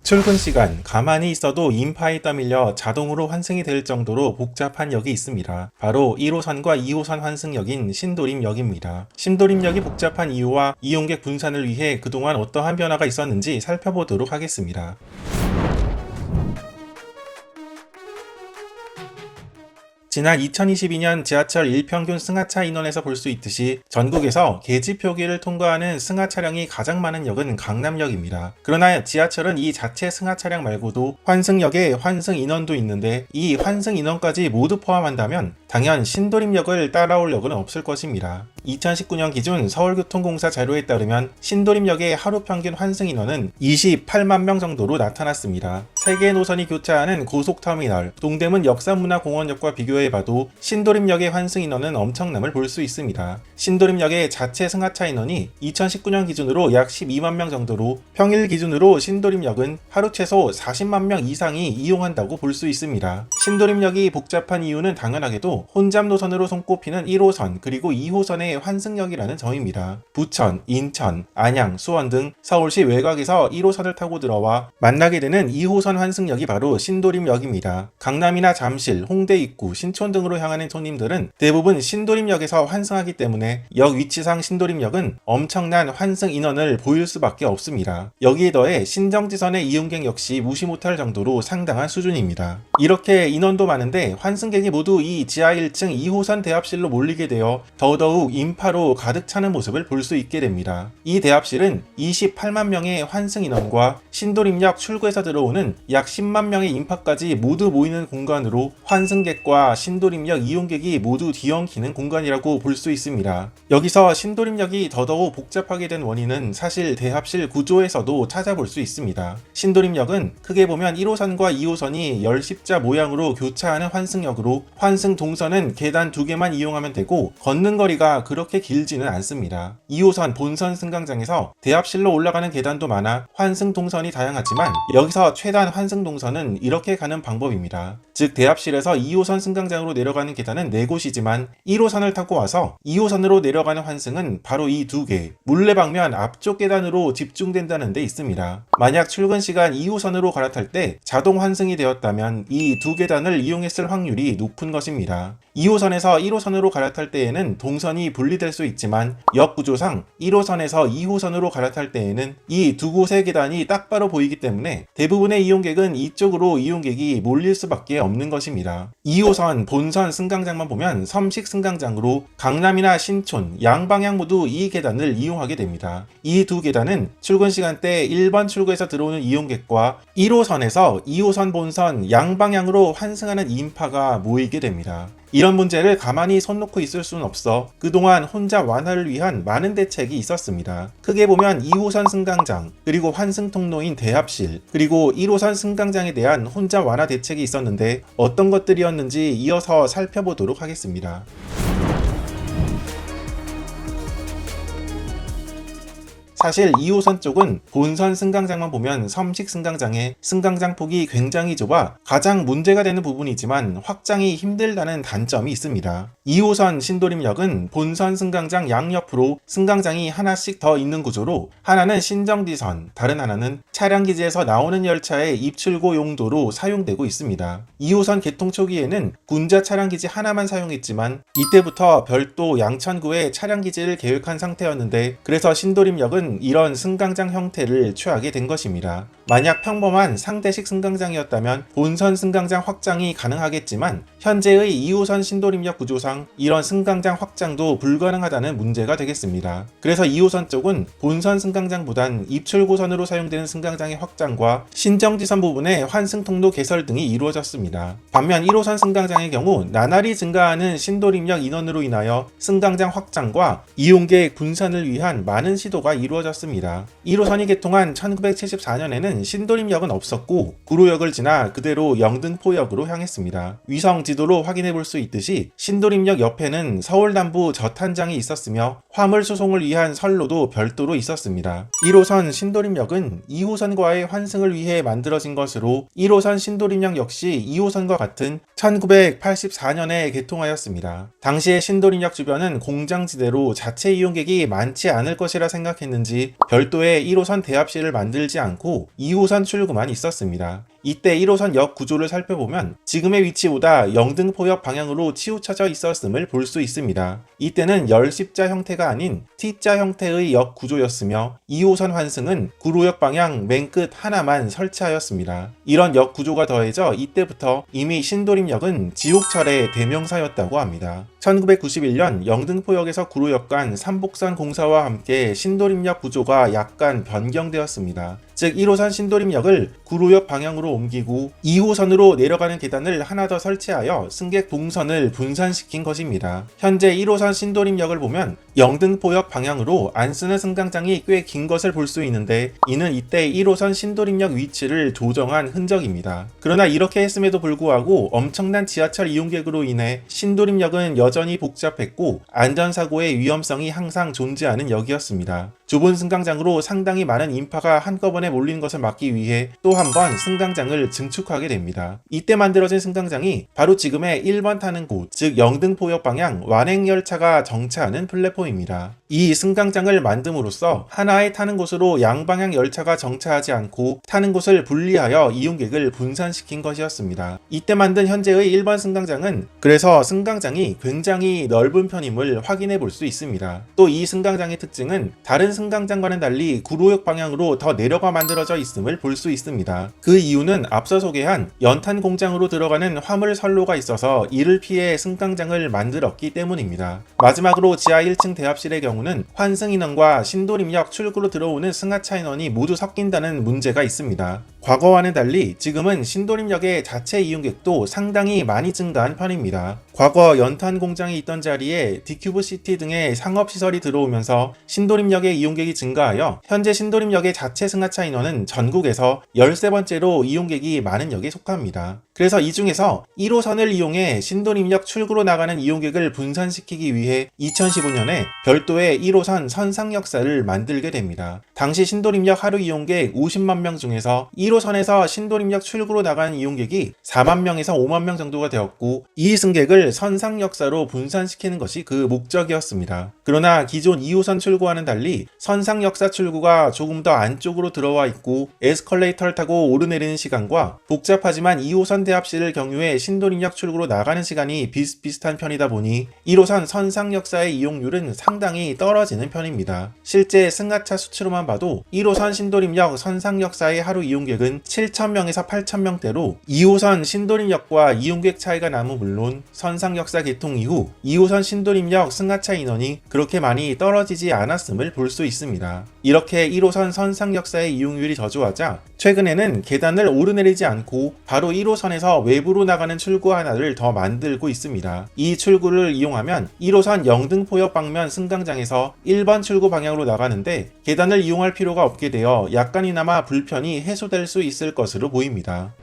출근 시간, 가만히 있어도 인파에 떠밀려 자동으로 환승이 될 정도로 복잡한 역이 있습니다. 바로 1호선과 2호선 환승역인 신도림역입니다. 신도림역이 복잡한 이유와 이용객 분산을 위해 그동안 어떠한 변화가 있었는지 살펴보도록 하겠습니다. 지난 2022년 지하철 일평균 승하차 인원에서 볼 수 있듯이 전국에서 계집 표기를 통과하는 승하 차량이 가장 많은 역은 강남역입니다. 그러나 지하철은 이 자체 승하 차량 말고도 환승역에 환승 인원도 있는데 이 환승 인원까지 모두 포함한다면 당연 신도림역을 따라올 역은 없을 것입니다. 2019년 기준 서울교통공사 자료에 따르면 신도림역의 하루 평균 환승 인원은 28만 명 정도로 나타났습니다. 3개의 노선이 교차하는 고속터미널, 동대문 역사문화공원역과 비교해봐도 신도림역의 환승 인원은 엄청남을 볼 수 있습니다. 신도림역의 자체 승하차 인원이 2019년 기준으로 약 12만 명 정도로 평일 기준으로 신도림역은 하루 최소 40만 명 이상이 이용한다고 볼 수 있습니다. 신도림역이 복잡한 이유는 당연하게도 혼잡 노선으로 손꼽히는 1호선 그리고 2호선의 환승역이라는 점입니다. 부천, 인천, 안양, 수원 등 서울시 외곽에서 1호선을 타고 들어와 만나게 되는 2호선 환승역이 바로 신도림역입니다. 강남이나 잠실, 홍대 입구, 신촌 등으로 향하는 손님들은 대부분 신도림역에서 환승하기 때문에 역 위치상 신도림역은 엄청난 환승 인원을 보일 수밖에 없습니다. 여기에 더해 신정지선의 이용객 역시 무시 못할 정도로 상당한 수준입니다. 이렇게 인원도 많은데 환승객이 모두 이 지하 1층 2호선 대합실로 몰리게 되어 더더욱 인파로 가득 차는 모습을 볼 수 있게 됩니다. 이 대합실은 28만 명의 환승 인원과 신도림역 출구에서 들어오는 약 10만 명의 인파까지 모두 모이는 공간으로 환승객과 신도림역 이용객이 모두 뒤엉키는 공간이라고 볼 수 있습니다. 여기서 신도림역이 더더욱 복잡하게 된 원인은 사실 대합실 구조에서도 찾아볼 수 있습니다. 신도림역은 크게 보면 1호선과 2호선이 열십자 모양으로 교차하는 환승역으로 환승 동선은 계단 2개만 이용하면 되고 걷는 거리가 그렇게 길지는 않습니다. 2호선 본선 승강장에서 대합실로 올라가는 계단도 많아 환승 동선이 다양하지만 여기서 최단 환승 동선은 이렇게 가는 방법입니다. 즉 대합실에서 2호선 승강장으로 내려가는 계단은 4곳이지만 1호선을 타고 와서 2호선으로 내려가는 환승은 바로 이 2개, 물레방면 앞쪽 계단으로 집중된다는 데 있습니다. 만약 출근 시간 2호선으로 갈아탈 때 자동 환승이 되었다면 이 2계단을 이용했을 확률이 높은 것입니다. 2호선에서 1호선으로 갈아탈 때에는 동선이 분리될 수 있지만 역 구조상 1호선에서 2호선으로 갈아탈 때에는 이 두 곳의 계단이 딱바로 보이기 때문에 대부분의 이용객은 이쪽으로 이용객이 몰릴 수밖에 없는 것입니다. 2호선 본선 승강장만 보면 섬식 승강장으로 강남이나 신촌, 양방향 모두 이 계단을 이용하게 됩니다. 이 2계단은 출근 시간대 1번 출구에서 들어오는 이용객과 1호선에서 2호선 본선 양방향으로 환승하는 인파가 모이게 됩니다. 이런 문제를 가만히 손 놓고 있을 수는 없어 그동안 혼잡 완화를 위한 많은 대책이 있었습니다. 크게 보면 2호선 승강장, 그리고 환승 통로인 대합실, 그리고 1호선 승강장에 대한 혼잡 완화 대책이 있었는데 어떤 것들이었는지 이어서 살펴보도록 하겠습니다. 사실 2호선 쪽은 본선 승강장만 보면 섬식 승강장에 승강장 폭이 굉장히 좁아 가장 문제가 되는 부분이지만 확장이 힘들다는 단점이 있습니다. 2호선 신도림역은 본선 승강장 양옆으로 승강장이 하나씩 더 있는 구조로 하나는 신정지선, 다른 하나는 차량기지에서 나오는 열차의 입출고 용도로 사용되고 있습니다. 2호선 개통 초기에는 군자 차량기지 하나만 사용했지만 이때부터 별도 양천구에 차량기지를 계획한 상태였는데 그래서 신도림역은 이런 승강장 형태를 취하게 된 것입니다. 만약 평범한 상대식 승강장이었다면 본선 승강장 확장이 가능하겠지만 현재의 2호선 신도림역 구조상 이런 승강장 확장도 불가능하다는 문제가 되겠습니다. 그래서 2호선 쪽은 본선 승강장보단 입출고선으로 사용되는 승강장의 확장과 신정지선 부분의 환승통로 개설 등이 이루어졌습니다. 반면 1호선 승강장의 경우 나날이 증가하는 신도림역 인원으로 인하여 승강장 확장과 이용객 분산을 위한 많은 시도가 이루어졌습니다. 1호선이 개통한 1974년에는 신도림역은 없었고 구로역을 지나 그대로 영등포역으로 향했습니다. 위성 지도로 확인해 볼 수 있듯이 신도림역 옆에는 서울 남부 저탄장이 있었으며 화물 수송을 위한 선로도 별도로 있었습니다. 1호선 신도림역은 2호선과의 환승을 위해 만들어진 것으로 1호선 신도림역 역시 2호선과 같은 1984년에 개통하였습니다. 당시의 신도림역 주변은 공장지대로 자체 이용객이 많지 않을 것이라 생각했는데 때문인지 별도의 1호선 대합실을 만들지 않고 2호선 출구만 있었습니다. 이때 1호선 역 구조를 살펴보면 지금의 위치보다 영등포역 방향으로 치우쳐져 있었음을 볼 수 있습니다. 이때는 열십자 형태가 아닌 T자 형태의 역 구조였으며 2호선 환승은 구로역 방향 맨 끝 하나만 설치하였습니다. 이런 역 구조가 더해져 이때부터 이미 신도림역은 지옥철의 대명사였다고 합니다. 1991년 영등포역에서 구로역 간 삼복선 공사와 함께 신도림역 구조가 약간 변경되었습니다. 즉 1호선 신도림역을 구로역 방향으로 옮기고 2호선으로 내려가는 계단을 하나 더 설치하여 승객 동선을 분산시킨 것입니다. 현재 1호선 신도림역을 보면 영등포역 방향으로 안 쓰는 승강장이 꽤 긴 것을 볼 수 있는데 이는 이때 1호선 신도림역 위치를 조정한 흔적입니다. 그러나 이렇게 했음에도 불구하고 엄청난 지하철 이용객으로 인해 신도림역은 여전히 복잡했고 안전사고의 위험성이 항상 존재하는 역이었습니다. 좁은 승강장으로 상당히 많은 인파가 한꺼번에 몰리는 것을 막기 위해 또 한 번 승강장을 증축하게 됩니다. 이때 만들어진 승강장이 바로 지금의 1번 타는 곳, 즉 영등포역 방향 완행열차가 정차하는 플랫폼입니다. 이 승강장을 만듦으로써 하나의 타는 곳으로 양방향 열차가 정차하지 않고 타는 곳을 분리하여 이용객을 분산시킨 것이었습니다. 이때 만든 현재의 1번 승강장은 그래서 승강장이 굉장히 넓은 편임을 확인해 볼 수 있습니다. 또 이 승강장의 특징은 다른 승강장과는 달리 구로역 방향으로 더 내려가 만들어져 있음을 볼 수 있습니다. 그 이유는 앞서 소개한 연탄 공장으로 들어가는 화물 선로가 있어서 이를 피해 승강장을 만들었기 때문입니다. 마지막으로 지하 1층 대합실의 경우는 환승 인원과 신도림역 출구로 들어오는 승하차 인원이 모두 섞인다는 문제가 있습니다. 과거와는 달리 지금은 신도림역의 자체 이용객도 상당히 많이 증가한 편입니다. 과거 연탄 공장이 있던 자리에 디큐브시티 등의 상업시설이 들어오면서 신도림역의 이용객이 증가하여 현재 신도림역의 자체 승하차 인원은 전국에서 13번째로 이용객이 많은 역에 속합니다. 그래서 이 중에서 1호선을 이용해 신도림역 출구로 나가는 이용객을 분산시키기 위해 2015년에 별도의 1호선 선상역사를 만들게 됩니다. 당시 신도림역 하루 이용객 50만 명 중에서 1호선에서 신도림역 출구로 나가는 이용객이 4만 명에서 5만 명 정도가 되었고 이 승객을 선상역사로 분산시키는 것이 그 목적이었습니다. 그러나 기존 2호선 출구와는 달리 선상역사 출구가 조금 더 안쪽으로 들어와 있고 에스컬레이터를 타고 오르내리는 시간과 복잡하지만 2호선 대합실을 경유해 신도림역 출구로 나가는 시간이 비슷비슷한 편이다 보니 1호선 선상역사의 이용률은 상당히 떨어지는 편입니다. 실제 승하차 수치로만 봐도 1호선 신도림역 선상역사의 하루 이용객은 7,000명에서 8,000명대로 2호선 신도림역과 이용객 차이가 나면 물론 선상역사 개통 이후 2호선 신도림역 승하차 인원이 그렇게 많이 떨어지지 않았음을 볼 수 있습니다. 이렇게 1호선 선상역사의 이용률이 저조하자 최근에는 계단을 오르내리지 않고 바로 1호선에서 외부로 나가는 출구 하나를 더 만들고 있습니다. 이 출구를 이용하면 1호선 영등포역 방면 승강장에서 1번 출구 방향으로 나가는데 계단을 이용할 필요가 없게 되어 약간이나마 불편이 해소될 수 있을 것으로 보입니다.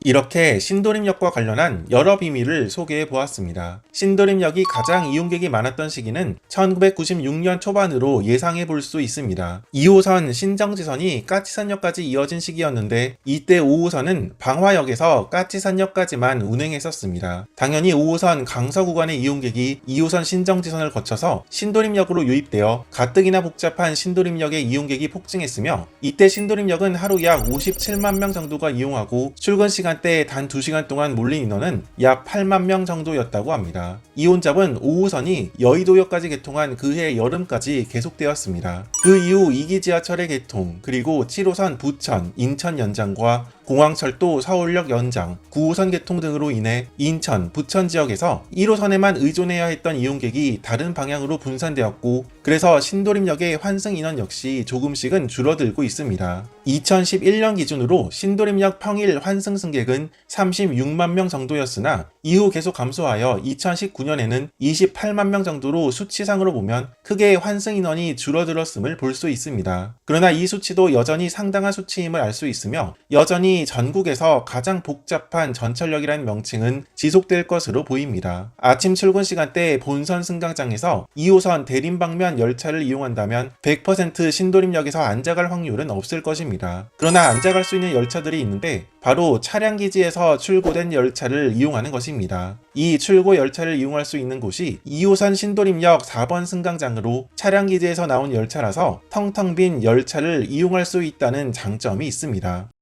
이렇게 신도림역과 관련한 여러 비밀을 소개해 보았습니다. 신도림역이 가장 이용객이 많았던 시기는 1996년 초반으로 예상해 볼 수 있습니다. 2호선 신정지선이 까치산역까지 이어진 시기였는데 이때 5호선은 방화역에서 까치산역까지만 운행했었습니다. 당연히 5호선 강서 구간의 이용객이 2호선 신정지선을 거쳐서 신도림역으로 유입되어 가뜩이나 복잡한 신도림역의 이용객이 폭증했으며 이때 신도림역은 하루 약 57만 명 정도가 이용하고 출근 시간 때 단 2시간 동안 몰린 인원은 약 8만 명 정도였다고 합니다. 이 혼잡은 5호선이 여의도역까지 개통한 그해 여름까지 계속되었습니다. 그 이후 2기 지하철의 개통, 그리고 7호선 부천, 인천 연장과 공항철도 서울역 연장, 9호선 개통 등으로 인해 인천, 부천 지역에서 1호선에만 의존해야 했던 이용객이 다른 방향으로 분산되었고 그래서 신도림역의 환승 인원 역시 조금씩은 줄어들고 있습니다. 2011년 기준으로 신도림역 평일 환승 승객은 36만 명 정도였으나 이후 계속 감소하여 2019년에는 28만 명 정도로 수치상으로 보면 크게 환승 인원이 줄어들었음을 볼 수 있습니다. 그러나 이 수치도 여전히 상당한 수치임을 알 수 있으며 여전히 여전히 전국에서 가장 복잡한 전철역이라는 명칭은 지속될 것으로 보입니다. 아침 출근 시간대 본선 승강장에서 2호선 대림 방면 열차를 이용한다면 100% 신도림역에서 앉아갈 확률은 없을 것입니다. 그러나 앉아갈 수 있는 열차들이 있는데 바로 차량기지에서 출고된 열차를 이용하는 것입니다. 이 출고 열차를 이용할 수 있는 곳이 2호선 신도림역 4번 승강장으로 차량기지에서 나온 열차라서 텅텅 빈 열차를 이용할 수 있다는 장점이 있습니다.